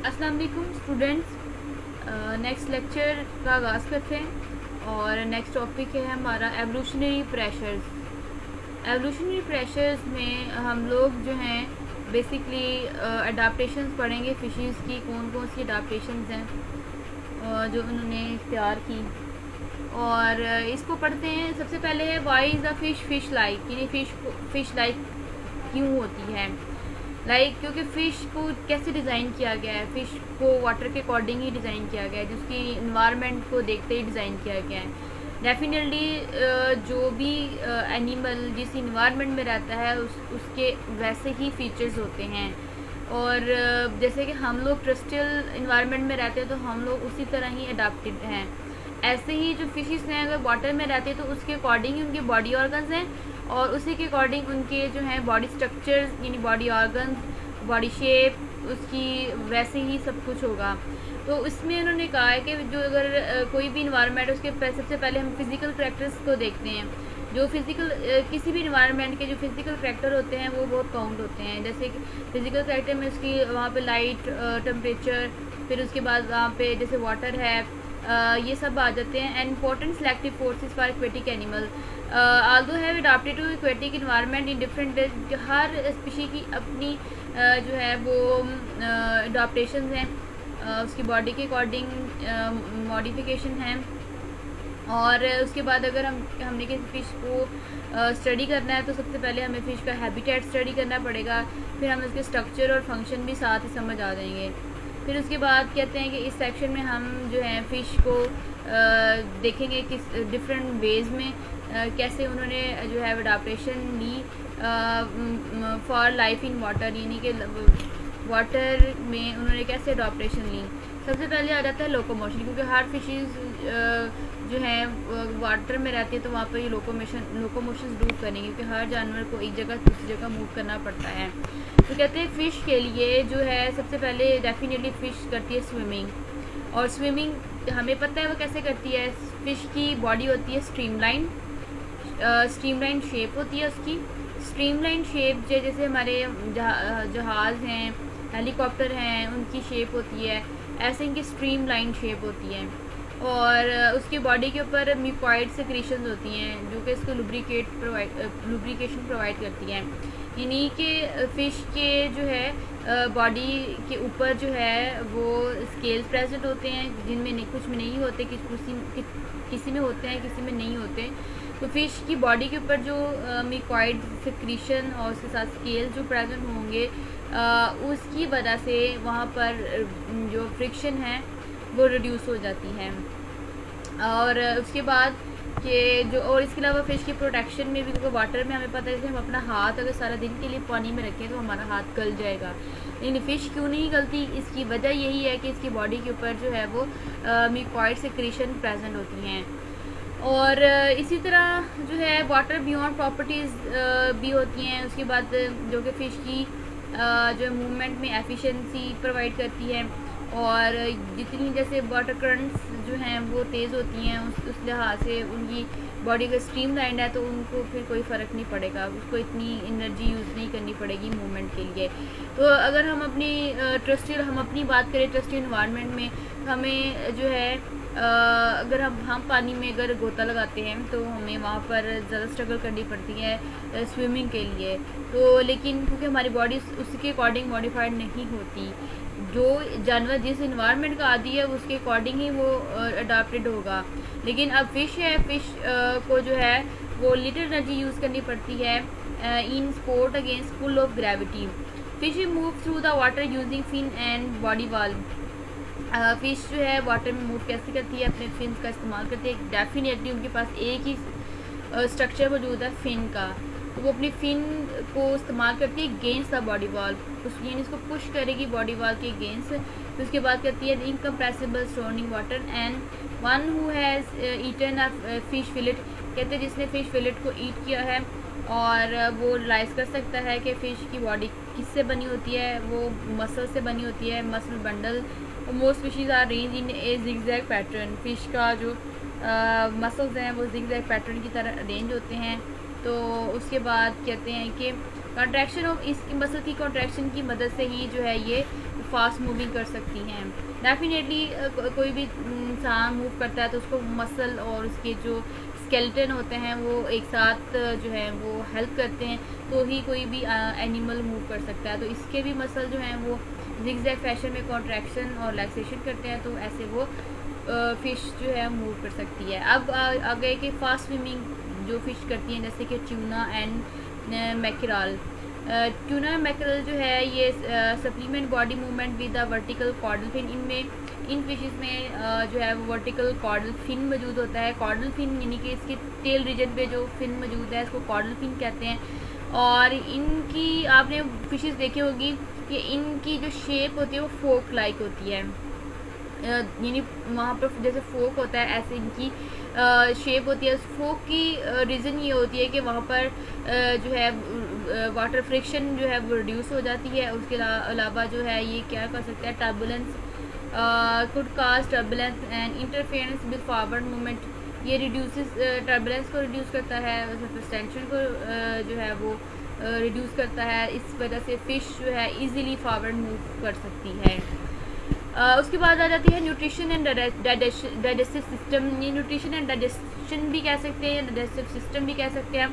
अस्सलाम वालेकुम students. Next lecture का आगाज़ करते हैं और नेक्स्ट टॉपिक है हमारा एवोल्यूशनरी प्रेशर्स। एवोल्यूशनरी प्रेशर्स में हम लोग जो हैं बेसिकली अडाप्टेशंस पढ़ेंगे फिशेस की, कौन कौन सी अडाप्टेशंस हैं जो उन्होंने इख्तियार की। और इसको पढ़ते हैं। सबसे पहले है why is the fish like, यानी फिश लाइक क्यों होती है। क्योंकि फ़िश को कैसे डिज़ाइन किया गया है, फ़िश को वाटर के अकॉर्डिंग ही डिज़ाइन किया गया है, जिसकी इन्वायरमेंट को देखते ही डिज़ाइन किया गया है। डेफिनेटली जो भी एनिमल जिस इन्वायरमेंट में रहता है उसके वैसे ही फीचर्स होते हैं। और जैसे कि हम लोग टेरेस्ट्रियल इन्वायरमेंट में रहते हैं तो हम लोग उसी तरह ही अडाप्टेड हैं। ऐसे ही जो फिशेस हैं अगर वाटर में रहते हैं तो उसके अकॉर्डिंग ही उनके बॉडी ऑर्गन्स हैं और उसी के अकॉर्डिंग उनके जो हैं बॉडी स्ट्रक्चर्स यानी बॉडी ऑर्गन्स, बॉडी शेप उसकी वैसे ही सब कुछ होगा। तो इसमें उन्होंने कहा है कि जो अगर कोई भी इन्वायरमेंट उसके सबसे पहले हम फिज़िकल करैक्टर्स को देखते हैं। जो फिज़िकल किसी भी इन्वायरमेंट के जो फिज़िकल करैक्टर होते हैं वो बहुत काउंट होते हैं। जैसे कि फिज़िकल करैक्टर में उसकी वहाँ पे लाइट, टेम्परेचर, फिर उसके बाद वहाँ पे जैसे वाटर है, ये सब आ जाते हैं। And important selective forces for aquatic animal although have adopted to aquatic environment in different. हर स्पीशी की अपनी जो है वो अडॉप्टेशन हैं, उसकी बॉडी के अकॉर्डिंग मॉडिफिकेशन हैं। और उसके बाद अगर हमने किसी फ़िश को स्टडी करना है तो सबसे पहले हमें फ़िश का हैबिटेट स्टडी करना पड़ेगा, फिर हमें उसके स्ट्रक्चर और फंक्शन भी साथ ही समझ आ जाएंगे। फिर उसके बाद कहते हैं कि इस सेक्शन में हम जो है फ़िश को देखेंगे किस डिफरेंट वेज़ में कैसे उन्होंने जो है अडॉप्टेशन ली फॉर लाइफ इन वाटर, यानी कि वाटर में उन्होंने कैसे अडॉप्टेशन ली। सबसे पहले आ जाता है लोकोमोशन, क्योंकि हर फिशेज़ जो है वाटर में रहती है तो वहाँ पर ये लोकोमोशन डू करेंगे, क्योंकि हर जानवर को एक जगह से दूसरी जगह मूव करना पड़ता है। तो कहते हैं फ़िश के लिए जो है सबसे पहले डेफिनेटली फ़िश करती है स्विमिंग। और स्विमिंग हमें पता है वो कैसे करती है। फ़िश की बॉडी होती है स्ट्रीमलाइन शेप होती है उसकी। स्ट्रीमलाइन शेप जैसे हमारे जहाज़ हैं, हेलीकॉप्टर हैं, उनकी शेप होती है, ऐसे इनकी स्ट्रीमलाइन शेप होती है। और उसकी बॉडी के ऊपर म्यूकॉइड सेक्रीशंस होती हैं जो कि इसको लुब्रिकेशन प्रोवाइड करती हैं। यानी कि फ़िश के जो है बॉडी के ऊपर जो है वो स्केल्स प्रेजेंट होते हैं, जिनमें कुछ में नहीं होते, किसी में होते हैं, किसी में नहीं होते। तो फ़िश की बॉडी के ऊपर जो म्यूकॉइड सेक्रीशन और उसके साथ स्केल जो प्रेजेंट होंगे उसकी वजह से वहाँ पर जो फ्रिक्शन है वो रिड्यूस हो जाती है। और उसके बाद कि जो और इसके अलावा फ़िश की प्रोटेक्शन में भी, क्योंकि वाटर में हमें पता है कि हम अपना हाथ अगर सारा दिन के लिए पानी में रखें तो हमारा हाथ गल जाएगा, लेकिन फ़िश क्यों नहीं गलती, इसकी वजह यही है कि इसकी बॉडी के ऊपर जो है वो म्यूकॉइड सेक्रीशन प्रेजेंट होती हैं। और इसी तरह जो है वाटर बियॉन्ड प्रॉपर्टीज़ भी होती हैं। उसके बाद जो कि फ़िश की जो मूवमेंट में एफिशिएंसी प्रोवाइड करती है। और जितनी जैसे वाटर करंट्स जो हैं वो तेज़ होती हैं उस लिहाज से उनकी बॉडी का स्ट्रीम लाइन है तो उनको फिर कोई फ़र्क नहीं पड़ेगा, उसको इतनी एनर्जी यूज़ नहीं करनी पड़ेगी मूवमेंट के लिए। तो अगर हम अपनी बात करें टेरेस्ट्रियल इन्वायरमेंट में, हमें जो है अगर हम पानी में अगर गोता लगाते हैं तो हमें वहाँ पर ज़्यादा स्ट्रगल करनी पड़ती है स्विमिंग के लिए। तो लेकिन क्योंकि हमारी बॉडी उसके अकॉर्डिंग मॉडिफाइड नहीं होती, जो जानवर जिस इन्वायरमेंट का आदी है उसके अकॉर्डिंग ही वो अडाप्टेड होगा। लेकिन अब फ़िश है, फ़िश को जो है वो लिटिल एनर्जी यूज़ करनी पड़ती है in support against pull of gravity. Fish move through the water using fin and body wall. Fish जो है वाटर में मूव कैसे करती है, अपने फिन्स का इस्तेमाल करती है। डेफिनेटली उनके पास एक ही स्ट्रक्चर मौजूद है फिन का, तो वो अपनी फिन को इस्तेमाल करती है गेंस्ट द बॉडी वॉल, यानी इसको पुश करेगी बॉडी वॉल के गेंस्ट। फिर उसके बाद कहती है incompressible stoning water and one who has eaten a fish fillet. कहते हैं जिसने फ़िश फिलेट को ईट किया है और वो रियलाइज़ कर सकता है कि फ़िश की बॉडी किससे बनी होती है, वो मसल से बनी होती है, muscle bundle. Most fishes are range in a zigzag pattern. Fish का जो मसल्स हैं वो जिगजैग पैटर्न की तरह अरेंज होते हैं। तो उसके बाद कहते हैं कि कॉन्ट्रैक्शन ऑफ इस मसल की कॉन्ट्रैक्शन की मदद से ही जो है ये फास्ट मूविंग कर सकती हैं। डेफिनेटली कोई भी इंसान मूव करता है तो उसको मसल और उसके जो स्केलेटन होते हैं वो एक साथ जो है वो हेल्प करते हैं, तो ही कोई भी एनिमल मूव कर सकता है। तो इसके भी मसल जो हैं वो जिगजैग फैशन में कॉन्ट्रैक्शन और रिलैक्सेशन करते हैं, तो ऐसे वो फ़िश जो है मूव कर सकती है। अब आगे कि फास्ट स्विमिंग जो फ़िश करती हैं जैसे कि tuna and mackerel. Tuna mackerel जो है ये supplement body movement with the vertical caudal fin. इनमें इन फिशेस में जो है वो वर्टिकल कॉर्डल फिन मौजूद होता है। कॉर्डल फिन यानी कि इसके टेल रीजन पे जो फिन मौजूद है इसको कॉर्डल फिन कहते हैं। और इनकी आपने फिशेस देखी होगी कि इनकी जो शेप होती है वो फोक लाइक होती है, यानी वहाँ पर जैसे फोक होता है ऐसे इनकी शेप होती है। फोक की रीज़न ये होती है कि वहाँ पर जो है वाटर फ्रिक्शन जो है वो रिड्यूस हो जाती है। उसके अलावा जो है ये क्या कर सकते हैं, turbulence could cause turbulence and interference with forward movement. ये रिड्यूसेस टर्बुलेंस को रिड्यूस करता है, सस्पेंशन को जो है वो रिड्यूस करता है। इस वजह से फ़िश जो है इजीली फॉरवर्ड मूव कर सकती है। उसके बाद आ जाती है न्यूट्रिशन एंड डाइजेस्टिव सिस्टम। ये न्यूट्रिशन एंड डाइजेशन भी कह सकते हैं, डाइजेस्टिव सिस्टम भी कह सकते हैं।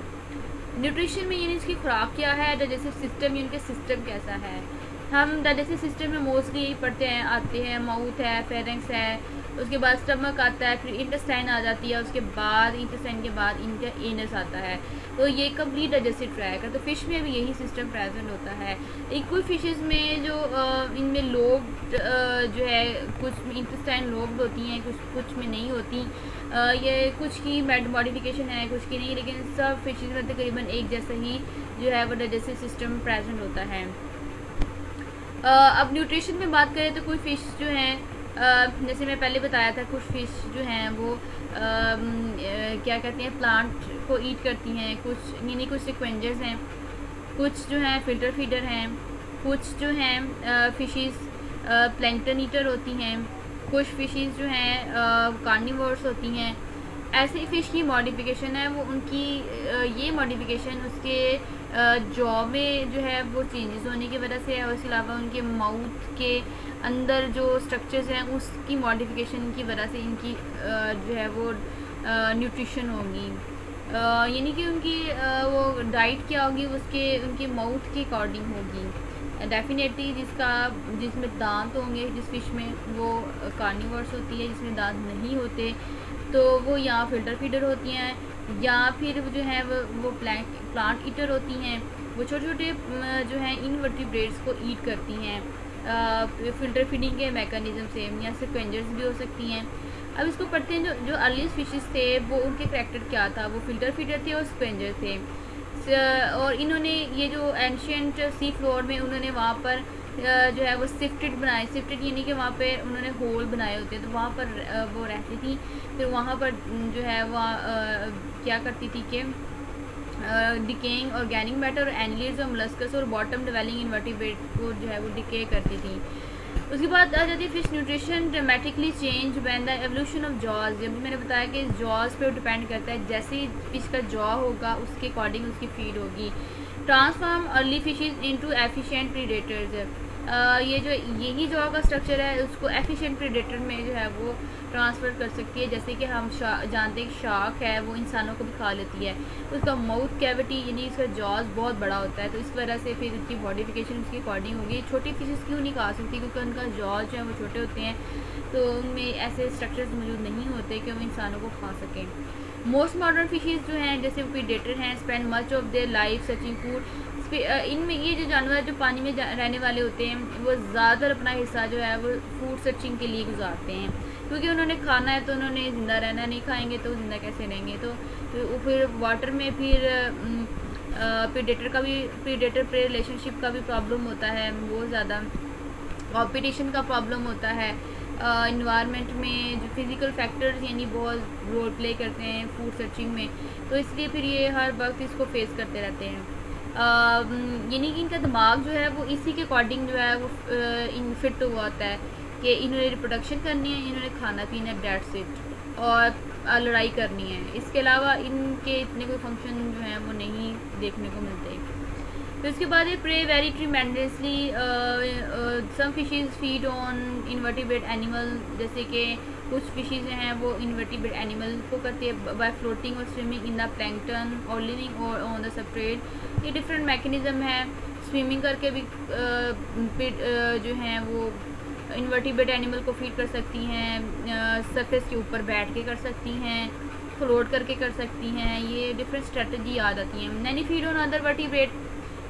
न्यूट्रिशन में यानी इसकी खुराक क्या है, डाइजेस्टिव सिस्टम यानी कि सिस्टम कैसा है। हम डाइजेस्टिव सिस्टम में मोस्टली यही पढ़ते हैं आते हैं, माउथ है, फेरेंक्स है, उसके बाद स्टमक आता है, फिर इंटेस्टाइन आ जाती है, उसके बाद इंटेस्टाइन के बाद इनका एनस आता है। तो ये कंप्लीट डाइजेस्टिव ट्रैक है। तो फ़िश में भी यही सिस्टम प्रेजेंट होता है। एक कुछ फिशेस में जो इनमें लोब्ड जो है कुछ इंटेस्टाइन लोब्ड होती हैं, कुछ में नहीं होती। ये कुछ की मॉडिफिकेशन है, कुछ की नहीं, लेकिन सब फिशेस में तकरीबन एक जैसा ही जो है वो डाइजेस्टिव सिस्टम प्रेजेंट होता है। अब न्यूट्रिशन में बात करें तो कोई फ़िश जो हैं जैसे मैं पहले बताया था, कुछ फ़िश जो हैं वो क्या कहते हैं प्लांट को ईट करती हैं, कुछ यानी कुछ स्क्वेंजर्स हैं, कुछ जो हैं फ़िल्टर फीडर हैं, कुछ जो हैं फ़िशेस प्लैंकटन ईटर होती हैं, कुछ फ़िशेस जो हैं कार्निवोर्स होती हैं। ऐसी फ़िश की मॉडिफिकेशन है वो उनकी ये मॉडिफिकेशन उसके जॉ में जो है वो चेंजेस होने की वजह से है, और इसके अलावा उनके माउथ के अंदर जो स्ट्रक्चर्स हैं उसकी मॉडिफिकेशन की वजह से इनकी जो है वो न्यूट्रिशन होगी, यानी कि उनकी वो डाइट क्या होगी उसके उनके माउथ के अकॉर्डिंग होगी। डेफिनेटली जिसमें दांत होंगे जिस फिश में वो कार्निवर्स होती है, जिसमें दांत नहीं होते तो वो या फिल्टर फीडर होती हैं या फिर जो है वो प्लांट ईटर होती हैं। वो छोटे छोटे जो हैं इनवर्टिब्रेट्स को ईट करती हैं फिल्टर फीडिंग के मैकेनिज्म से, या स्क्वेंजर्स भी हो सकती हैं। अब इसको पढ़ते हैं जो अर्लीस्ट फिशेस थे वो उनके करैक्टर क्या था, वो फिल्टर फीडर थे और स्क्वेंजर थे। और इन्होंने ये जो एंशियंट सी फ्लोर में उन्होंने वहाँ पर जो है वो सिफ्टेड बनाए, सिफ्टेड यानी कि वहाँ पे उन्होंने होल बनाए होते हैं, तो वहाँ पर वो रहती थी। फिर वहाँ पर जो है वह क्या करती थी कि डिकेइंग ऑर्गेनिक मैटर और एनिलीज और मोलस्कस और बॉटम डिवेलिंग इन्वर्टिब्रेट को जो है वो डिके करती थी। उसके बाद आ जाती है fish nutrition dramatically change when the evolution of jaws. जब भी मैंने बताया कि जॉज पे डिपेंड करता है, जैसे ही फिश का जॉ होगा उसके अकॉर्डिंग उसकी फीड होगी। Transform early fishes into efficient predators. ये जो यही जॉ का स्ट्रक्चर है उसको एफिशिएंट प्रीडेटर में जो है वो ट्रांसफ़र कर सकती है। जैसे कि हम जानते हैं कि शार्क है वो इंसानों को भी खा लेती है, उसका माउथ कैविटी यानी इसका जॉज बहुत बड़ा होता है, तो इस वजह से फिर उसकी मॉडिफिकेशन उसके अकॉर्डिंग होगी। छोटी फिशेस क्यों नहीं खा सकती, क्योंकि उनका जॉज जो है वो छोटे होते हैं, तो उनमें ऐसे स्ट्रक्चर्स मौजूद नहीं होते कि वो इंसानों को खा सकें। मोस्ट मॉडर्न फिशेज जो हैं जैसे प्रीडेटर हैं spend much of their life searching food. इनमें ये जो जानवर जो पानी में रहने वाले होते हैं वो ज़्यादातर अपना हिस्सा जो है वो फूड सर्चिंग के लिए गुजारते हैं, क्योंकि उन्होंने खाना है तो उन्होंने ज़िंदा रहना, नहीं खाएंगे तो ज़िंदा कैसे रहेंगे। तो फिर वाटर में फिर प्रीडेटर प्रे रिलेशनशिप का भी प्रॉब्लम होता है, बहुत ज़्यादा कॉम्पिटिशन का प्रॉब्लम होता है। इन्वायरमेंट में जो फिज़िकल फैक्टर्स यानी बहुत रोल प्ले करते हैं फूड सर्चिंग में, तो इसलिए फिर ये हर वक्त इसको फेस करते रहते हैं। यानी कि इनका दिमाग जो है वो इसी के अकॉर्डिंग जो है वो इन फिट हुआ होता है कि इन्होंने रिप्रोडक्शन करनी है, इन्होंने खाना पीना है, डेट्स इट, और लड़ाई करनी है। इसके अलावा इनके इतने कोई फंक्शन जो हैं वो नहीं देखने को मिलते। फिर उसके बाद ये prey very tremendously, some fishes feed on invertebrate animal, जैसे कि कुछ फिशेज हैं वो इनवर्टिब्रेट एनिमल को करती है बाय फ्लोटिंग और स्विमिंग इन द प्लैंकटन और लिविंग ऑन द सबस्ट्रेट। ये डिफरेंट मैकेनिज्म है। स्विमिंग करके भी जो हैं वो इनवर्टिब्रेट एनिमल को फीड कर सकती हैं, सरफेस के ऊपर बैठ के कर सकती हैं, फ्लोट करके कर सकती हैं। ये डिफरेंट स्ट्रेटजी आ जाती हैं। Many feed on other vertebrate,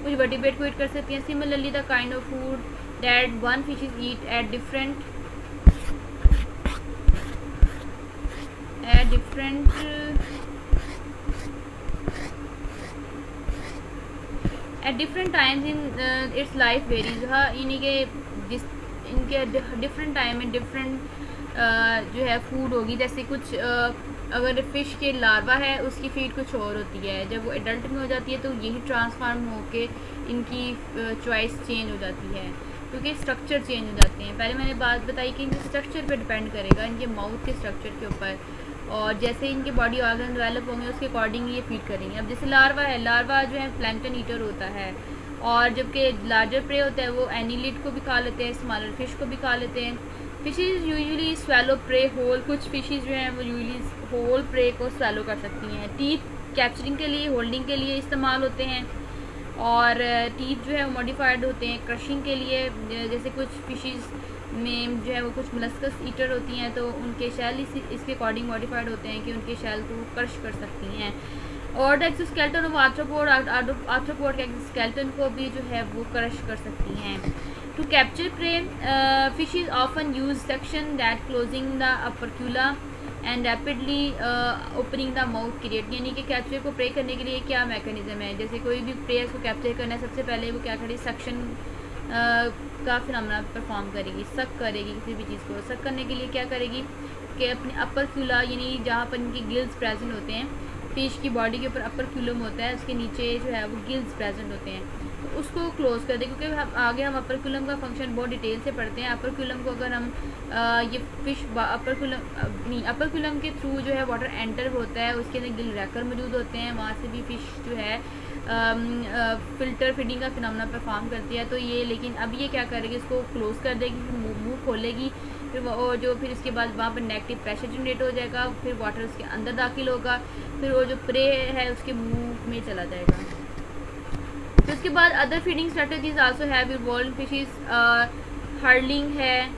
कुछ वर्टिब्रेट को ईट कर सकती हैं। Similarly the kind of food that one fish is eat at different times in its life varies. हाँ, इन्हीं के जिस इनके डिफरेंट टाइम में डिफरेंट जो है फूड होगी। जैसे कुछ अगर फ़िश के लार्वा है उसकी फीड कुछ और होती है, जब वो एडल्ट में हो जाती है तो यही ट्रांसफार्म होके इनकी चॉइस चेंज हो जाती है, क्योंकि स्ट्रक्चर चेंज हो जाते हैं। पहले मैंने बात बताई कि इनके स्ट्रक्चर पे डिपेंड करेगा, इनके माउथ के स्ट्रक्चर के ऊपर, और जैसे इनके बॉडी ऑर्गन डेवलप होंगे उसके अकॉर्डिंग ये फीड करेंगे। अब जैसे लार्वा है, लार्वा जो है प्लैंकटन ईटर होता है, और जबकि लार्जर प्रे होता है वो एनिलिड को भी खा लेते हैं, स्मॉलर फिश को भी खा लेते हैं। Fishes usually swallow prey whole, कुछ फिशेज जो हैं वो यूजुअली होल प्रे को स्वेलो कर सकती हैं। टीथ कैप्चरिंग के लिए, होल्डिंग के लिए इस्तेमाल होते हैं, और टीथ जो है वो मॉडिफाइड होते हैं क्रशिंग के लिए। जैसे कुछ फिशेज में जो है वो कुछ मोलस्कस ईटर होती हैं तो उनके शेल इसके अकॉर्डिंग मॉडिफाइड होते हैं कि उनके शेल को क्रश कर सकती हैं। और द एक्सोस्केलेटन ऑफ आर्थ्रोपोड के एक्सोस्केलेटन को भी जो है वो क्रश कर सकती हैं। To capture prey, fishes often use suction that closing the opercula and rapidly opening the mouth create, यानी कि कैप्चर को प्रे करने के लिए क्या मैकेनिज्म है। जैसे कोई भी प्रे को कैप्चर करना है, सबसे पहले वो क्या करेगी, सक्शन का फिनोमेना परफॉर्म करेगी, सक करेगी। किसी भी चीज़ को सक करने के लिए क्या करेगी कि अपने अपर क्यूला, यानी जहाँ पर इनकी गिल्स प्रेजेंट होते हैं, फिश की बॉडी के ऊपर अपर क्यूलम होता है, उसके नीचे जो है वो गिल्स प्रेजेंट होते हैं, तो उसको क्लोज कर दें। क्योंकि आगे हम अपर क्यूलम का फंक्शन बहुत डिटेल से पढ़ते हैं। अपर क्यूलम को अगर हम ये फिश अपर क्यूलम के थ्रू जो है वाटर एंटर होता है, उसके अंदर गिल रैकर मौजूद होते हैं, वहाँ से भी फ़िश जो है फ़िल्टर फीडिंग का फिनोमेना परफॉर्म करती है। तो ये लेकिन अब ये क्या करेगी, इसको क्लोज कर देगी, फिर मुँह खोलेगी, फिर वो जो फिर इसके बाद वहाँ पर नेगेटिव प्रेशर जनरेट हो जाएगा, फिर वाटर उसके अंदर दाखिल होगा, फिर वो जो प्रे है उसके मुंह में चला जाएगा। तो उसके बाद other feeding strategies also have evolved. Fishes hurling है,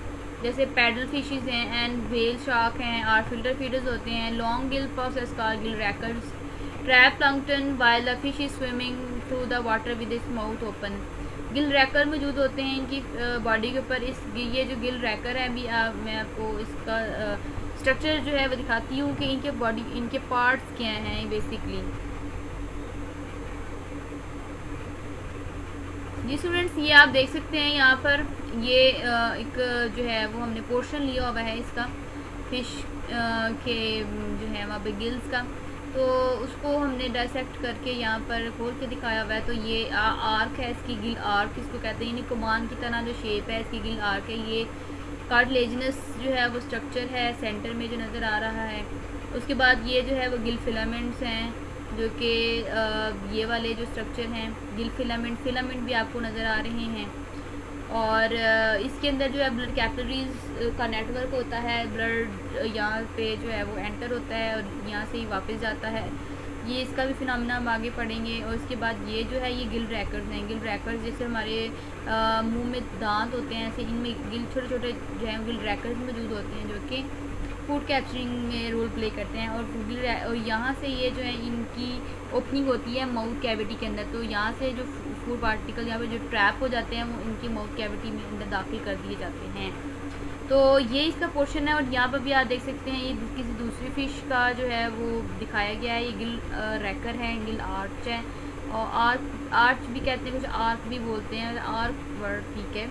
जैसे पैडल फिशेज हैं, एंड व्हेल शार्क हैं, और फिल्टर फीडर्स होते हैं। लॉन्ग गिल प्रोसेस का gill rakers, trap plankton while the fish is swimming through the water with its mouth open. Gill raker मौजूद होते हैं इनकी बॉडी के ऊपर। ये जो गिल रैकर है, अभी मैं आपको इसका स्ट्रक्चर जो है वो दिखाती हूँ कि इनके पार्ट्स क्या हैं बेसिकली। जी स्टूडेंट्स, ये आप देख सकते हैं यहाँ पर, ये एक जो है वो हमने पोर्शन लिया हुआ है इसका फिश के जो है वहाँ पे गिल्स का, तो उसको हमने डायसेक्ट करके यहाँ पर खोल के दिखाया हुआ है। तो ये आर्क है, इसकी गिल आर्क इसको कहते हैं, यानी कमान की तरह जो शेप है इसकी गिल आर्क है। ये कार्टिलेजिनस जो है वो स्ट्रक्चर है सेंटर में जो नज़र आ रहा है। उसके बाद ये जो है वो गिल फिलामेंट्स हैं, जो कि ये वाले जो स्ट्रक्चर हैं गिल फिलामेंट भी आपको नज़र आ रहे हैं। और इसके अंदर जो है ब्लड कैपिलरीज का नेटवर्क होता है, ब्लड यहाँ पे जो है वो एंटर होता है और यहाँ से ही वापस जाता है। ये इसका भी फिनोमेना हम आगे पढ़ेंगे। और उसके बाद ये जो है ये गिल रैकर्स हैं। गिल रैकर्स जैसे हमारे मुंह में दांत होते हैं, ऐसे इनमें गिल छोटे छोटे जो हैं गिल रैकर्स मौजूद होते हैं, जो कि फूड कैप्चरिंग में रोल प्ले करते हैं। और यहाँ से ये जो है इनकी ओपनिंग होती है माउथ कैविटी के अंदर, तो यहाँ से जो फूड पार्टिकल यहाँ पे जो ट्रैप हो जाते हैं वो इनकी माउथ कैविटी में अंदर दाखिल कर दिए जाते हैं। तो ये इसका पोर्शन है। और यहाँ पर भी आप देख सकते हैं ये किसी दूसरी फ़िश का जो है वो दिखाया गया है। ये गिल रैकर है, गिल आर्च है, और आर्च भी कहते हैं, कुछ आर्क भी बोलते हैं, आर्क वर्ड ठीक है।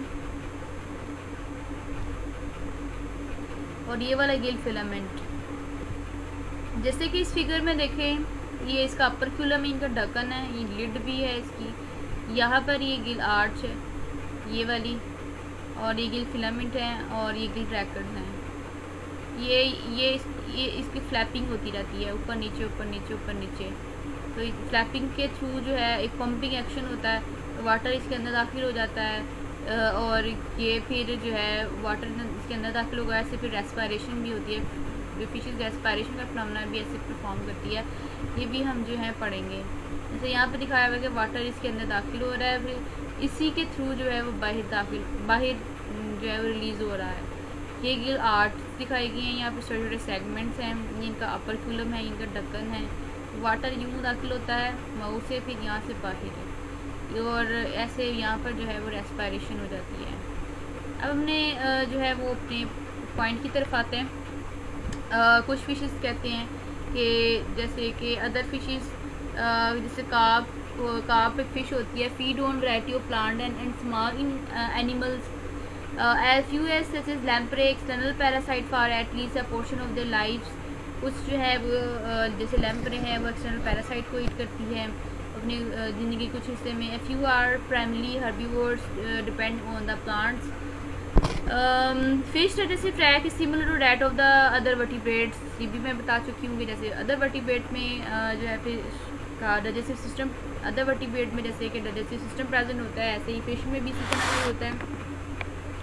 और ये वाला गिल फिलामेंट, जैसे कि इस फिगर में देखें, ये इसका अपर क्यूलम इनका ढक्कन है, ये लिड भी है इसकी, यहाँ पर ये गिल आर्च है ये वाली, और ये गिल फिलामेंट है, और ये गिल रैकर्स हैं। ये इसकी फ्लैपिंग होती रहती है, ऊपर नीचे ऊपर नीचे ऊपर नीचे। तो फ्लैपिंग के थ्रू जो है एक पंपिंग एक्शन होता है, वाटर इसके अंदर दाखिल हो जाता है और ये फिर जो है वाटर इसके अंदर दाखिल होगा, ऐसे फिर रेस्पायरेशन भी होती है, फिशेस रेस्पायरेशन का फिनोमेना भी ऐसे परफॉर्म करती है। ये भी हम जो है पढ़ेंगे। जैसे यहाँ पर दिखाया हुआ है कि वाटर इसके अंदर दाखिल हो रहा है, फिर इसी के थ्रू जो है वो बाहर जो है वो रिलीज़ हो रहा है। ये गिल आर्ट दिखाई गई हैं, यहाँ पे छोटे छोटे सेगमेंट्स हैं, ये इनका अपर क्यूलम है, इनका ढक्कन है। वाटर यूँ दाखिल होता है माउथ से, फिर यहाँ से बाहर, और ऐसे यहाँ पर जो है वो रेस्पायरेशन हो जाती है। अब हमने जो है वो अपने पॉइंट की तरफ आते हैं। कुछ फिशेस कहते हैं कि जैसे कि अदर फिशेस जैसे कार्प एक फ़िश होती है, feed on variety of plant and small in animals as few as such as lamprey external parasite for at least a portion of their lives। कुछ जो है वो जैसे लैम्प्रे है वो एक्सटर्नल पैरासाइट को ईट करती है अपनी ज़िंदगी कुछ हिस्से में। a few are primarily herbivores depend on the plants। Fish digestive tract is similar to that of the other vertebrates। ये भी मैं बता चुकी हूँ कि जैसे अदर वर्टिब्रेट में जो है फिश का डाइजेस्टिव सिस्टम, अदर वर्टिब्रेट में जैसे कि डाइजेस्टिव सिस्टम प्रेजेंट होता है, ऐसे ही फिश में भी इसी तरह से होता है।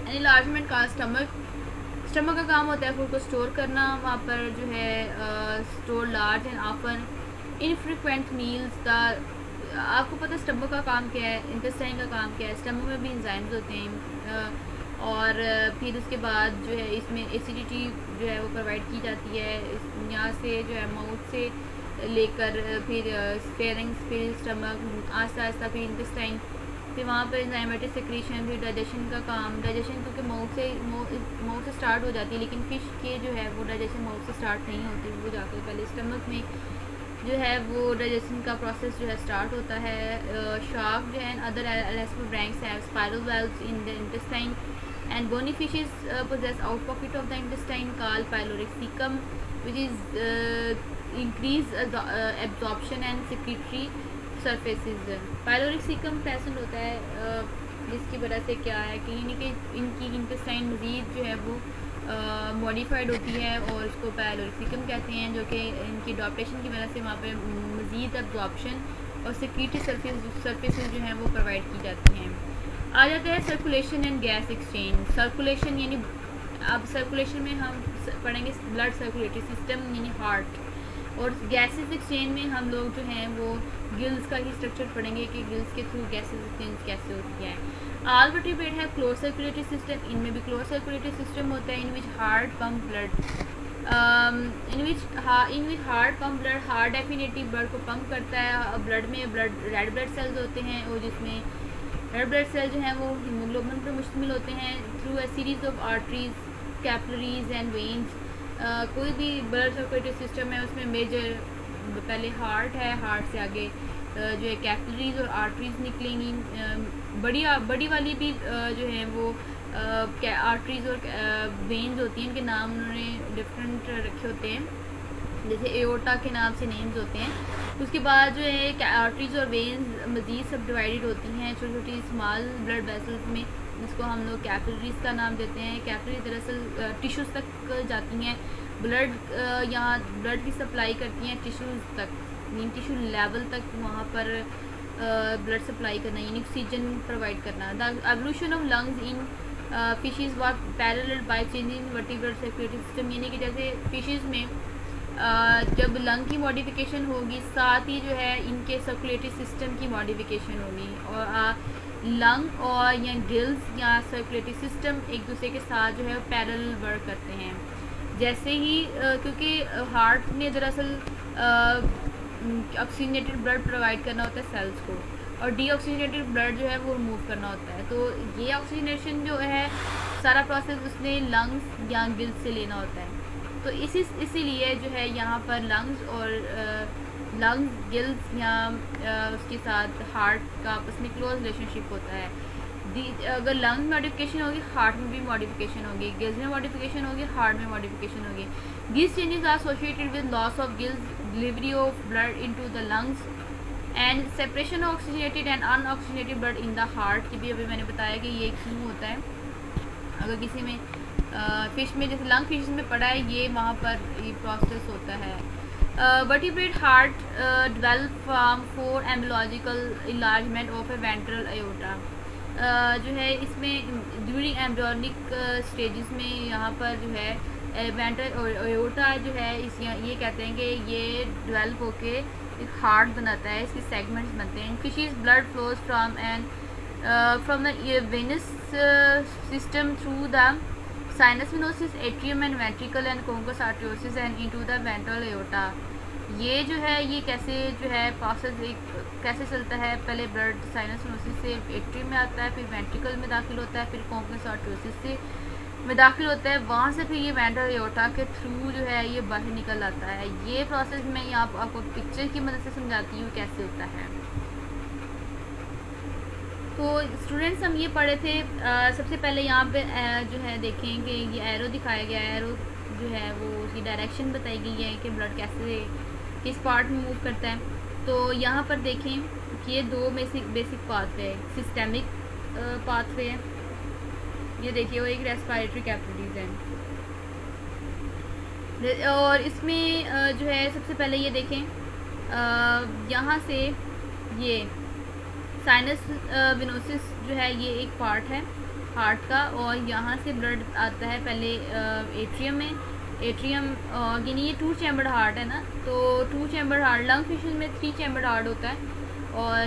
एनलार्जमेंट का स्टमक का काम होता है फूड को स्टोर करना, वहाँ पर जो है store large and often infrequent meals का। आपको पता है स्टमक का काम क्या है, इंटेस्टाइन का काम क्या है। स्टमक में भी एंजाइम्स होते हैं और फिर उसके बाद जो है इसमें एसिडिटी जो है वो प्रोवाइड की जाती है। यहाँ से जो है माउथ से लेकर फिर फेरिंग्स, फिर स्टमक, आहिस्ता आहिस्ता फिर इंटेस्टाइन, फिर वहाँ पर एंजाइमेटिक सेक्रेशन, फिर डाइजेशन का काम। डाइजेशन क्योंकि माउथ से स्टार्ट हो जाती है, लेकिन फ़िश के जो है वो डाइजेशन माउथ से स्टार्ट नहीं होती, वो जाकर पहले स्टमक में जो है वो डाइजेशन का प्रोसेस जो है स्टार्ट होता है। शार्क जो है other elasmobranchs have spiral valves in the intestine and bony fishes possess out pocket of the intestine called pyloric cecum which is increase absorption and secretory surfaces। Pyloric caecum present होता है जिसकी वजह से क्या है कि इनकी इंटेस्टाइन मज़ीद जो है वो मॉडिफाइड होती है और इसको पाइलोरिक सीकम कहते हैं, जो कि इनकी अडॉप्टेशन की वजह से वहाँ पे मज़ीद एब्जॉर्प्शन और सेक्रेटरी सरफेसेस जो हैं वो प्रोवाइड की जाती हैं। आ जाता है circulation and gas exchange. Circulation यानी अब सर्कुलेशन में हम पढ़ेंगे ब्लड सर्कुलेटरी सिस्टम यानी हार्ट, और गैसेस एक्सचेंज में हम लोग जो हैं वो गिल्स का ही स्ट्रक्चर पढ़ेंगे कि गिल्स के थ्रू गैसेस एक्सचेंज कैसे होती है। ऑल वर्टिब्रेट है क्लोज सर्कुलेटरी सिस्टम, इनमें भी क्लोज सर्कुलेटरी सिस्टम होता है in which heart pump blood in which heart pump blood, heart definitely blood को पंप करता है। ब्लड में रेड ब्लड सेल्स होते हैं और जिसमें रेड ब्लड सेल जो हैं वो हीमोग्लोबिन पर मुश्तमिल होते हैं through a series of arteries, capillaries and veins. कोई भी ब्लड सर्कुलेटरी सिस्टम है उसमें मेजर पहले हार्ट है, हार्ट से आगे जो है कैपिलरीज और आर्टरीज निकलेंगी। बड़ी वाली भी जो है वो आर्टरीज और वेन्स होती हैं, इनके नाम उन्होंने डिफरेंट रखे होते हैं, जैसे एओर्टा के नाम से नेम्स होते हैं। उसके बाद जो है आर्टरीज और वेन्स मज़ीद सब डिवाइडेड होती हैं छोटी छोटी स्मॉल ब्लड वेसल्स में, जिसको हम लोग कैपिलरीज का नाम देते हैं। कैपिलरी दरअसल टिश्यूज़ तक जाती हैं, ब्लड यहाँ ब्लड की सप्लाई करती हैं टिश्यूज़ तक, मीन टिश्यू लेवल तक वहाँ पर ब्लड सप्लाई करना यानी ऑक्सीजन प्रोवाइड करना। The evolution of lungs in fishes was parallel by changing vertebral circulatory system, यानी कि जैसे फिशेस में जब लंग की मॉडिफिकेशन होगी साथ ही जो है इनके सर्कुलेटरी सिस्टम की मॉडिफिकेशन होगी, और लंग और या गिल्स या सर्कुलेटरी सिस्टम एक दूसरे के साथ जो है पैरेलल वर्क करते हैं। जैसे ही क्योंकि हार्ट ने दरअसल ऑक्सीजनेटेड ब्लड प्रोवाइड करना होता है सेल्स को, और डीऑक्सीजनेटेड ब्लड जो है वो रिमूव करना होता है, तो ये ऑक्सीजनेशन जो है सारा प्रोसेस उसने लंग्स या गिल्स से लेना होता है। तो इसीलिए जो है यहाँ पर लंग्स गिल्स या उसके साथ हार्ट का आपस में क्लोज रिलेशनशिप होता है। अगर लंग मॉडिफिकेशन होगी हार्ट में भी मॉडिफिकेशन होगी, गिल्स में मॉडिफिकेशन होगी हार्ट में मॉडिफिकेशन होगी। These changes are associated with loss of gills, delivery of blood into the lungs and separation of oxygenated and unoxygenated blood in the heart. की भी अभी मैंने बताया कि ये क्यों होता है। अगर किसी में फिश में जैसे लंग फिश में पड़ा है ये वहाँ पर ये प्रोसेस होता है। vertebrate heart develop from four embryological enlargement of a ventral aorta. जो है इसमें ड्यूरिंग एम्ब्रियोनिक स्टेजेस में यहाँ पर जो है वेंट्रल एओर्टा जो है इस ये कहते हैं कि ये डेवलप होके एक हार्ट बनाता है, इसके सेगमेंट्स बनते हैं. Fishes blood flows from the venous system through the sinus venosus, atrium and ventricle and conus arteriosus and into the ventral aorta. ये जो है ये कैसे जो है प्रोसेस कैसे चलता है, पहले ब्लड साइनस वेनोसिस से एट्रियम में आता है, फिर वेंट्रिकल में दाखिल होता है, फिर कोंकस आर्टियोसिस से में दाखिल होता है, वहाँ से फिर ये वेंट्रल एओर्टा के थ्रू जो है ये बाहर निकल आता है. ये प्रोसेस मैं यहाँ आपको पिक्चर की मदद से समझाती हूँ कैसे होता है. तो स्टूडेंट्स हम ये पढ़े थे सबसे पहले यहाँ पे जो है देखें कि ये एरो दिखाया गया है. एरो जो है वो उसकी डायरेक्शन बताई गई है कि ब्लड कैसे किस पार्ट में मूव करता है. तो यहाँ पर देखें कि ये दो बेसिक पाथवे है. सिस्टेमिक पाथवे है, ये देखिए, वो एक रेस्पिरेटरी कैपिलरीज है. और इसमें जो है सबसे पहले ये देखें यहाँ से ये साइनस वेनोसिस जो है ये एक पार्ट है हार्ट का, और यहाँ से ब्लड आता है पहले एट्रियम में. एट्रियम यानी ये 2 चैम्बर्ड हार्ट है ना, तो 2 चैम्बर्ड हार्ट. लंग फिशेस में 3 चैम्बर्ड हार्ट होता है, और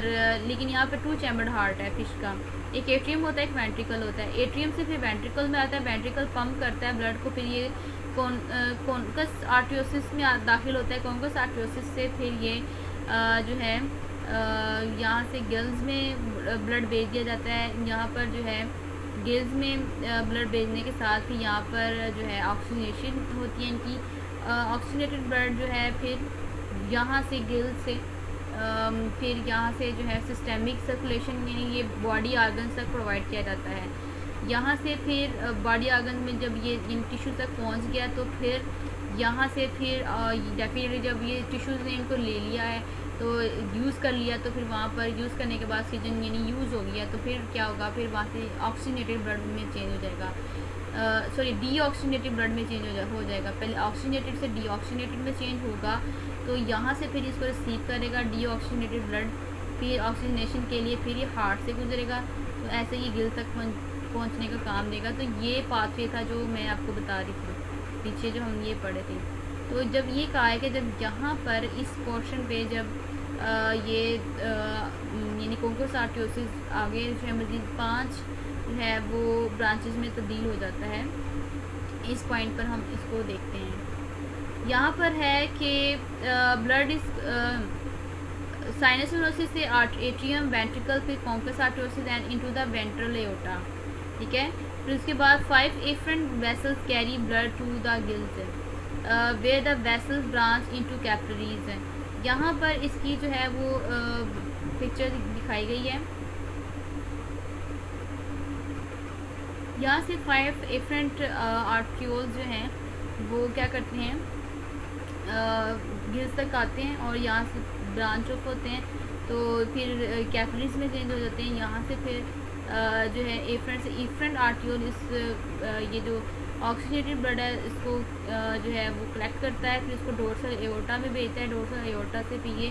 लेकिन यहाँ पे 2 चैम्बर्ड हार्ट है फिश का. एक एट्रियम होता है, एक वेंट्रिकल होता है. एट्रियम से फिर वेंट्रिकल में आता है, वेंट्रिकल पंप करता है ब्लड को, फिर ये कोंकस आर्टियोसिस में दाखिल होता है. कोंकस आर्टियोसिस से फिर ये जो है यहाँ से गिल्स में ब्लड भेज दिया जाता है. यहाँ पर जो है गिल्स में ब्लड भेजने के साथ ही यहाँ पर जो है ऑक्सीजनेशन होती है इनकी. ऑक्सीजनेटेड ब्लड जो है फिर यहाँ से गिल से फिर यहाँ से जो है सिस्टेमिक सर्कुलेशन यानी ये बॉडी आर्गन्स तक प्रोवाइड किया जाता है. यहाँ से फिर बॉडी आर्गन में जब ये इन टिश्यू तक पहुँच गया तो फिर यहाँ से फिर डेफिनेटली जब ये टिश्यूज़ ने इनको ले लिया है तो यूज़ कर लिया, तो फिर वहाँ पर यूज़ करने के बाद ऑक्सीजन यानी यूज़ हो गया, तो फिर क्या होगा, फिर वहाँ से ऑक्सीजनेटेड ब्लड में चेंज हो जाएगा. सॉरी डीऑक्सीजनेटेड ब्लड में चेंज हो जाएगा. पहले ऑक्सीजनेटेड से डीऑक्सीजनेटेड में चेंज होगा, तो यहाँ से फिर इसको रिसीव करेगा डीऑक्सीजनेटेड ब्लड, फिर ऑक्सीजनेशन के लिए फिर ये हार्ट से गुजरेगा, तो ऐसे ही गिल तक पहुँचने का काम देगा. तो ये पाथवे था जो मैं आपको बता रही थी पीछे जो हम ये पढ़े थे. तो जब ये कहा है कि जब यहाँ पर इस पोर्शन पे जब ये यानी कोंकस आर्टियोसिस आगे जो है मजीद 5 है वो ब्रांचेस में तब्दील हो जाता है. इस पॉइंट पर हम इसको देखते हैं. यहाँ पर है कि ब्लड इस साइनस वेनोसिस से एट्रियम, वेंट्रिकल, फिर conus arteriosus and into the ventral aorta. ठीक है. फिर उसके बाद 5 efferent vessels carry blood to the gills where the vessels branch into capillaries है. यहाँ पर इसकी जो है वो पिक्चर दिखाई गई है. यहाँ से 5 एफरेंट आर्टियोल्स जो हैं वो क्या करते हैं गिल्स तक आते हैं और यहाँ से ब्रांच ऑफ होते हैं, तो फिर कैपिलरीज में चेंज हो जाते हैं. यहाँ से फिर जो है एफरेंट आर्टियोल इस ये जो ऑक्सीजनेटेड ब्लड है इसको जो है वो कलेक्ट करता है, फिर इसको डोर्सल एओर्टा में भेजता है. डोर्सल एओर्टा से फिर ये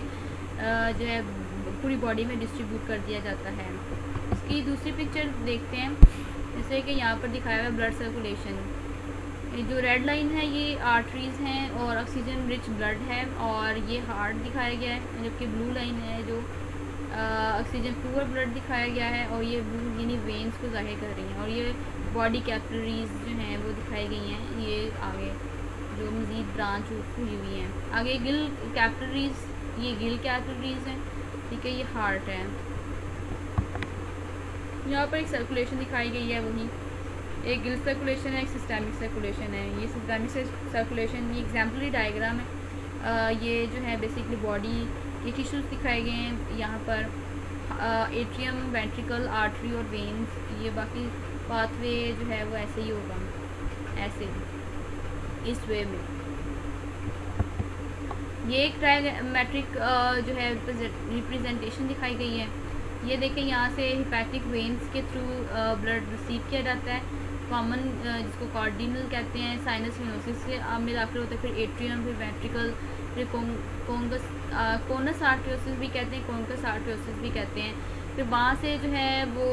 जो है पूरी बॉडी में डिस्ट्रीब्यूट कर दिया जाता है. इसकी दूसरी पिक्चर देखते हैं, जैसे कि यहाँ पर दिखाया हुआ है ब्लड सर्कुलेशन. ये जो रेड लाइन है ये आर्टरीज़ हैं और ऑक्सीजन रिच ब्लड है, और ये हार्ट दिखाया गया है, जबकि ब्लू लाइन है जो ऑक्सीजन पुअर ब्लड दिखाया गया है, और ये ब्लू यानी वेन्स को ज़ाहिर कर रही हैं. और ये बॉडी कैपिलरीज जो हैं वो दिखाई गई हैं, ये आगे जो मज़ीद ब्रांच हुई हुई हैं. आगे गिल कैपिलरीज, ये गिल कैपिलरीज हैं. ठीक है. ये हार्ट है. यहाँ पर एक सर्कुलेशन दिखाई गई है, वही एक गिल सर्कुलेशन है, एक सिस्टेमिक सर्कुलेशन है. ये सिस्टेमिक सर्कुलेशन ये एग्जाम्पलरी डायग्राम है. ये जो है बेसिकली बॉडी ये टिश्यूज़ दिखाए गए हैं. यहाँ पर एट्रियम, वेंट्रिकल, आर्टरी और वेन्स. ये बाकी पाथवे जो है वो ऐसे ही होगा, ऐसे इस वे में. ये एक ट्रायमेट्रिक जो है रिप्रेजेंटेशन दिखाई गई है. ये देखें, यहाँ से हिपैटिक वेन्स के थ्रू ब्लड रिसीव किया जाता है, कॉमन जिसको कार्डिनल कहते हैं, साइनस वेनोसिस से में दाखिल होता है, फिर एट्रियम, फिर वेंट्रिकल, फिर कोनस आर्टरियोसिस भी कहते हैं, कोनकस आर्टरियोसिस भी कहते हैं। फिर वहाँ से जो है वो